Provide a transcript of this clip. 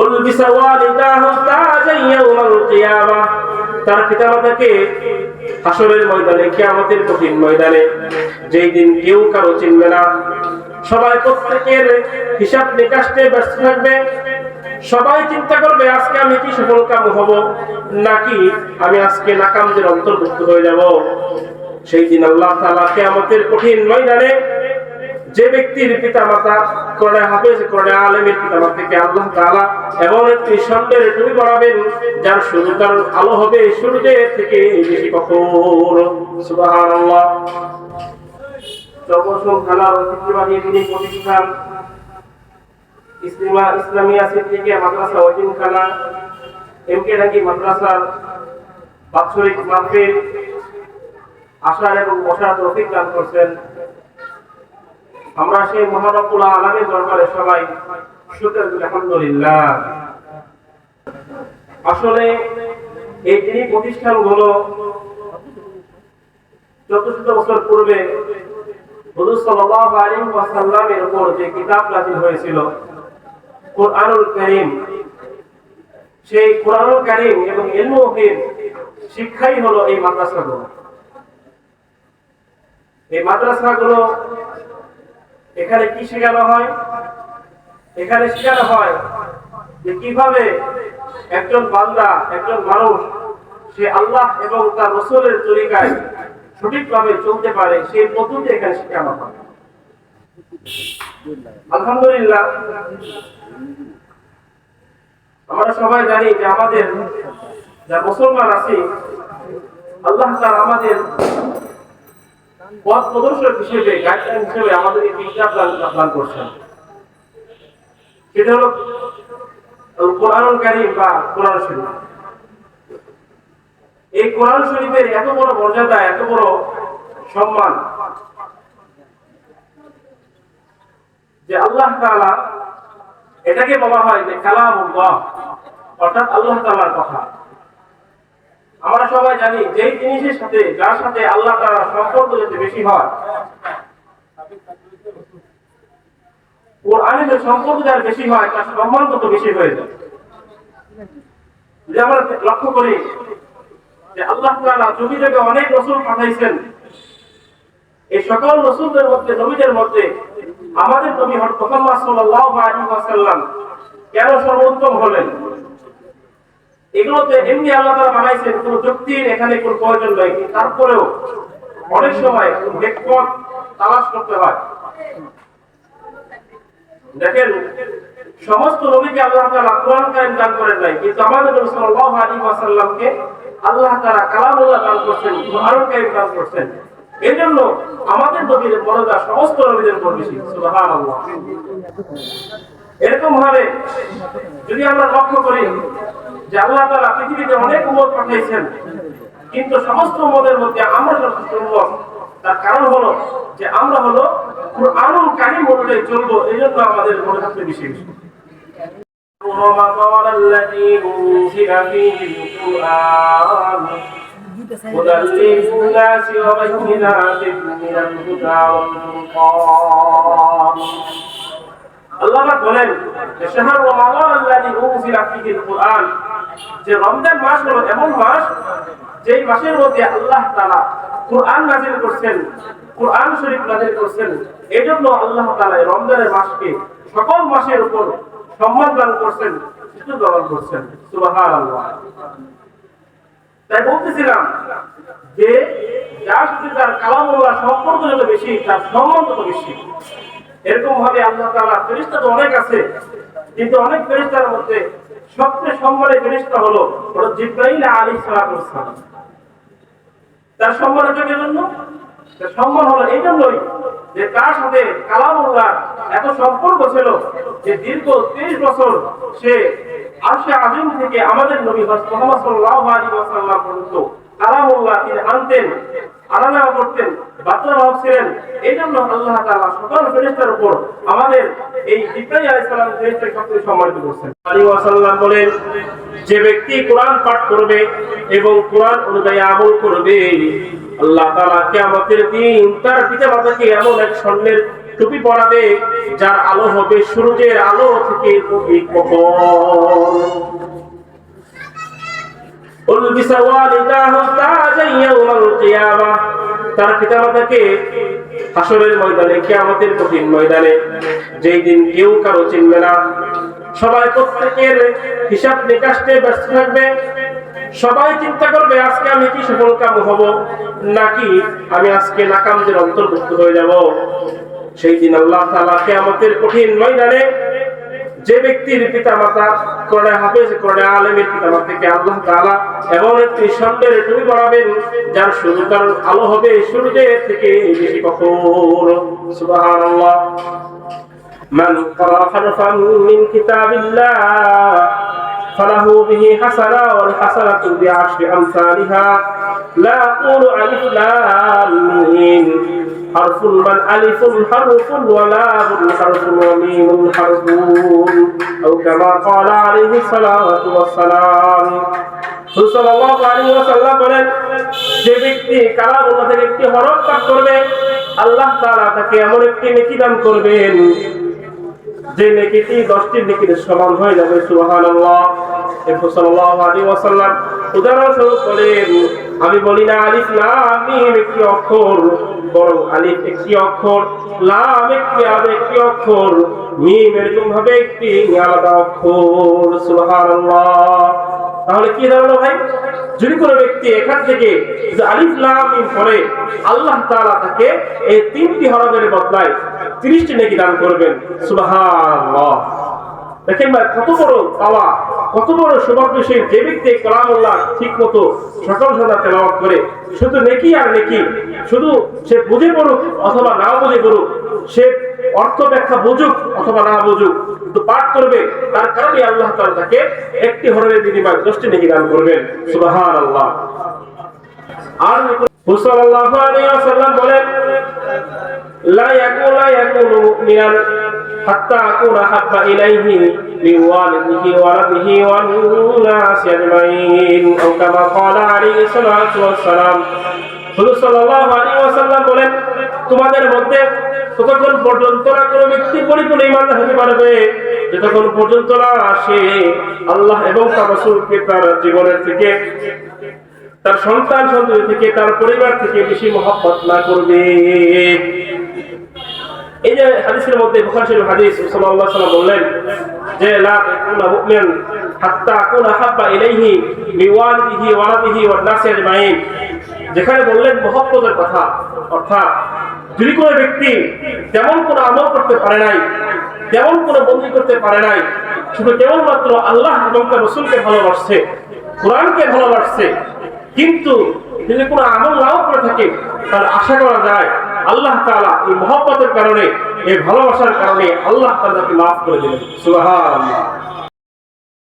উলবিসা ওয়ালিদাহু তাজান ইয়াউমাল কিয়ামাহ, তার পিতামাতাকে হাসরের ময়দানে, কিয়ামতের কঠিন ময়দানে, যেই দিন কেউ কারো চিনবে না, সবাই প্রত্যেকের হিসাব নিকাশে ব্যস্ত থাকবে। সবাই চিন্তা করবে আজকে আমি কি সফল কাম হব নাকি আমি আজকে নাকামদের অন্তর্ভুক্ত হয়ে যাব। সেই দিন আল্লাহ তাআলা কিয়ামতের কঠিন ময়দানে যে ব্যক্তির পিতামাতা কোরআনে হাফেজ, কোরআনে আলেমের পিতামাতাকে আল্লাহ তাআলা এমন একটি স্বর্ণের টুপি পরাবেন যার সূর্যের আলো হবে সূর্যের থেকে বেশি কঠোর। সুবহানাল্লাহ। চৌবসন থানার ঐতিহ্যবাহী দিনী প্রতিষ্ঠান ইসলামিয়া সিদ্দিকিয়া মাদ্রাসা ওয়াজিমখানা এমকে ঢাকি মাদ্রাসার বাৎসরিক মাহফিল আসার এবং বসার তৌফিক দান করছেন। আমরা সেই মহান রব্বুল আলামিনের দরবারে সবাই শুকর করি আলহামদুলিল্লাহ। আসলে এই দিনী প্রতিষ্ঠানগুলো 1400 বছর পূর্বে হুজুর সাল্লাল্লাহু আলাইহি ওয়াসাল্লামের উপর যে কিতাব নাযিল হয়েছিল কুরআনুল কারীম, সেই কুরআনুল কারীম এবং ইলমুল শিক্ষাই হলো এই মাদ্রাসাগুলো। এই মাদ্রাসাগুলো এখানে কি শেখানো হয়? এখানে শেখানো হয় যে কিভাবে একজন বান্দা, একজন মানুষ সে আল্লাহ এবং তার রাসূলের তরিকায় সঠিকভাবে চলতে পারে, সেই পদ্ধতি এখানে শেখানো হয়। আলহামদুলিল্লাহ। আমরা সবাই জানি যে আমাদের যা মুসলমান আছি, আল্লাহ তাআলা আমাদের পথ প্রদর্শক হিসেবে, গাইডলাইন হিসেবে আমাদের এই বিজ্ঞান দান করছেন। সেটা হলো কোরআনুল কারীম বা কোরআন শরীফ। এই কোরআন শরীফের এত বড় মর্যাদা, এত বড় সম্মান যে আল্লাহ তাআলা এটাকে বলা হয় যে কালামুল্লাহ, অর্থাৎ আল্লাহ তাআলার কথা। আমরা সবাই জানি যেই জিনিসের সাথে, যার সাথে আল্লাহ তাআলার সম্পর্ক যত বেশি হয়, কোরআনের যে সম্পর্ক যার বেশি হয় তার সম্মান তত বেশি হয়ে যায়। যদি আমরা লক্ষ্য করি যে আল্লাহ তাআলা যুগে অনেক রাসূল পাঠাইছেন, এই সকল রাসূলদের মধ্যে, নবীদের মধ্যে আমাদের নবী হযরত মুহাম্মদ সাল্লাল্লাহু আলাইহি ওয়াসাল্লাম কেন সর্বোত্তম হলেন? এগুলোতে এমনি আল্লাহ তাআলা বানাইছেন, কোনো যুক্তির এখানে কোনো প্রয়োজন নেই। তারপরেও অনেক সময় হিকমত তালাশ করতে হয়। দেখেন, সমস্ত নবীকে আল্লাহ তাআলা কোরআন কারীম দান করেন নাই, কিন্তু আমাদের নবী সাল্লাল্লাহু আলাইহি ওয়াসাল্লামকে আল্লাহ তাআলা কালামুল্লাহ দান করেছেন, কোরআন কারীম দান করেছেন। এজন্য আমাদের নবীর মর্যাদা সমস্ত নবীদের উপর বেশি। সুবহানাল্লাহ। এরকম ভাবে যদি আমরা লক্ষ্য করি যে আল্লাহ তাআলা পৃথিবীতে অনেক উম্মত পাঠিয়েছেন, কিন্তু সমস্ত উম্মতের মধ্যে আমরা সর্বশ্রেষ্ঠ উম্মত। তার কারণ হলো যে আমরা হলো কুরআনুল কারীম অনুযায়ী চলবো, এজন্য আমাদের মর্যাদা বেশি বেশি। আল্লাহ বলেন যে শাহরু রমাদান আল্লাযী উনজিলা ফীহিল কুরআন, যে রমজান মাস হলো এমন মাস যেই মাসের মধ্যে আল্লাহ তাআলা কুরআন নাযিল করেছেন, কুরআন শরীফ নাযিল করেছেন। এজন্য আল্লাহ তাআলা রমজানের মাসকে সকল মাসের উপর সম্মান দান করেছেন, সুযোগ দান করেছেন। সুবহানাল্লাহ। তাই বলতেছিলাম যে যার সাথে তার কালামুল্লাহ সম্পর্ক যত বেশি, তার সম্মান তত বেশি। এরকম ভাবে আল্লাহ তাআলা ফেরেশতা তো অনেক আছে, কিন্তু অনেক ফেরেশতার মধ্যে সবচেয়ে সম্মানের ফেরেশতা হলো জিবরাইল আলাইহিস সালাম। তার সম্মান হচ্ছে জন্য, তার সম্মান হলো এই জন্যই যে তার সাথে কালামুল্লাহ এত সম্পর্ক ছিল যে দীর্ঘ 30 বছর সে আরশে আজিম থেকে আমাদের নবী হযরত মুহাম্মদ সাল্লাল্লাহু আলাইহি ওয়াসাল্লাম পর্যন্ত কালামুল্লাহ তিনি আনতেন, আলাদা করতেন, বার্তা ছিলেন। এই জন্য আল্লাহ তাআলা সকল ফেরেশতার উপর আমাদের এই জিবরাইল আলাইহিস সালাম ফেরেশতাকে সবচেয়ে সম্মানিত করেছেন। আলাইহি ওয়াসাল্লাম বলেন, যে ব্যক্তি কোরআন পাঠ করবে এবং কোরআন অনুযায়ী আমল করবে, আল্লাহ তাআলা কিয়ামতের দিন তার পিতামাতাকে এমন এক স্বর্ণের টুপি পরাবে যার আলো হবে সূর্যের আলো থেকে অধিক প্রখর। উলবিসা ওয়ালিদাহু তাজান ইয়াউমাল কিয়ামাহ, তার পিতামাতাকে হাসরের ময়দানে, কিয়ামতের কঠিন ময়দানে, যেই দিন কেউ কারো চিনবে না, সবাই প্রত্যেকের হিসাব নিকাশে ব্যস্ত থাকবে। সবাই চিন্তা করবে আজকে আমি কি সফল কাম হব নাকি আমি আজকে নাকামদের অন্তর্ভুক্ত হয়ে যাব। সেই দিন আল্লাহ তাআলা কিয়ামতের কঠিন ময়দানে যে ব্যক্তির পিতামাতা কোরআনে হাফেজ, কোরআনে আলেমের পিতামাতাকে আল্লাহ তাআলা এমন একটি স্বর্ণের টুপি পরাবেন যার সূর্যের আলো হবে সূর্যের থেকে বেশি প্রখর। সুবহানাল্লাহ। মান ক্বারা হারফান মিন কিতাবিল্লাহ ফালাহু বিহি হাসানা ওয়াল হাসানাতু বিআশরি আমসালিহা লা ইয়াকুলু আলিফ লাম মিম হারফুন মান আলিফুন হারফুন ওয়া লামুন হারফুন ওয়া মিমুন হারফুন আও কামা ক্বালা আলাইহি সালাতু ওয়াস সালাম। রাসূল সাল্লাল্লাহু আলাইহি ওয়াসাল্লাম বলেন, যে ব্যক্তি কালামুল্লাহ থেকে একটি হরফ পাঠ করবে আল্লাহ তাআলা তাকে এমন একটি নেকি দান করবেন যে নেকিটি 10টি নেকির সমান হয়ে যাবে। সুবহানাল্লাহ। রাসূল সাল্লাল্লাহু আলাইহি ওয়াসাল্লাম উদাহরণস্বরূপ বলেন, আমি বলি না আলিফ লাম মিম একটি অক্ষর, বরং আলিফ একটি অক্ষর, লাম একটি অক্ষর, মিম এরকম ভাবে একটি আলাদা অক্ষর। সুবহানাল্লাহ। তাহলে কি দাঁড়ালো ভাই? যদি কোনো ব্যক্তি এখান থেকে আলিফ লাম মিম পড়ে আল্লাহ তাআলা তাকে এই 3টি হরফের বদলায় 30টি নেকি দান করবেন। সুবহানাল্লাহ। দেখেন ভাই কত বড় পাওয়া, কত বড় সৌভাগ্যশীল যে ব্যক্তি কালামুল্লাহ ঠিকমতো সকাল সন্ধ্যা তেলাওয়াত করে। শুধু নেকি আর নেকি, শুধু সে বুঝে পড়ুক অথবা না বুঝে পড়ুক, সে অর্থ ব্যাখ্যা বুঝুক অথবা না বুঝুক, কিন্তু পাঠ করবে, তার কারণে আল্লাহ তাআলা তাকে একটি হরফের বিনিময়ে 10টি নেকি দান করবেন। সুবহানাল্লাহ। আর রাসূল সাল্লাল্লাহু আলাইহি ওয়াসাল্লাম বলেন, লা ইয়াকুনু মুমিনান হাত্তা আকুনা হাব্বা ইলাইহি মিন ওয়ালিদিহি ওয়া রাবিহি ওয়ান নাসি আজমাইন আও কামা ক্বালা আলাইহি সাল্লাতু ওয়াস সালাম। রাসূল সাল্লাল্লাহু আলাইহি ওয়াসাল্লাম বলেন, তোমাদের মধ্যে ততক্ষণ পর্যন্ত না কোনো ব্যক্তি পরিপূর্ণ ঈমানদার হতে পারবে যতক্ষণ পর্যন্ত না সে আল্লাহ এবং তার রাসূলকে তার জীবনের থেকে, তার সন্তান সন্ততি থেকে, তার পরিবার থেকে বেশি মহব্বত না করবে। এই যে হাদিসের মধ্যে বুখারী শরীফ হাদিস, রাসূলুল্লাহ সাল্লাল্লাহু আলাইহি ওয়াসাল্লাম বললেন যে লা ইয়াকুনা মুমিন হাত্তা আকুনা হাব্বা ইলাইহি বিওয়ালিদিহি ওয়া রাবিহি ওয়ান নাসি আজমাইন। যেখানে বললেন মহব্বতের কথা, অর্থাৎ যদি কোনো ব্যক্তি তেমন কোনো আমল করতে পারে নাই, তেমন কোনো বন্দী করতে পারে নাই, শুধু কেবলমাত্র আল্লাহ এবং তার রাসূলকে ভালোবাসছে, কোরআনকে ভালোবাসছে, কিন্তু যদি কোনো আমল নাও করে থাকে, তার আশা করা যায় আল্লাহ তাআলা এই মহব্বতের কারণে, এই ভালোবাসার কারণে আল্লাহ তাআলা তাকে মাফ করে দিবেন। সুবহানাল্লাহ।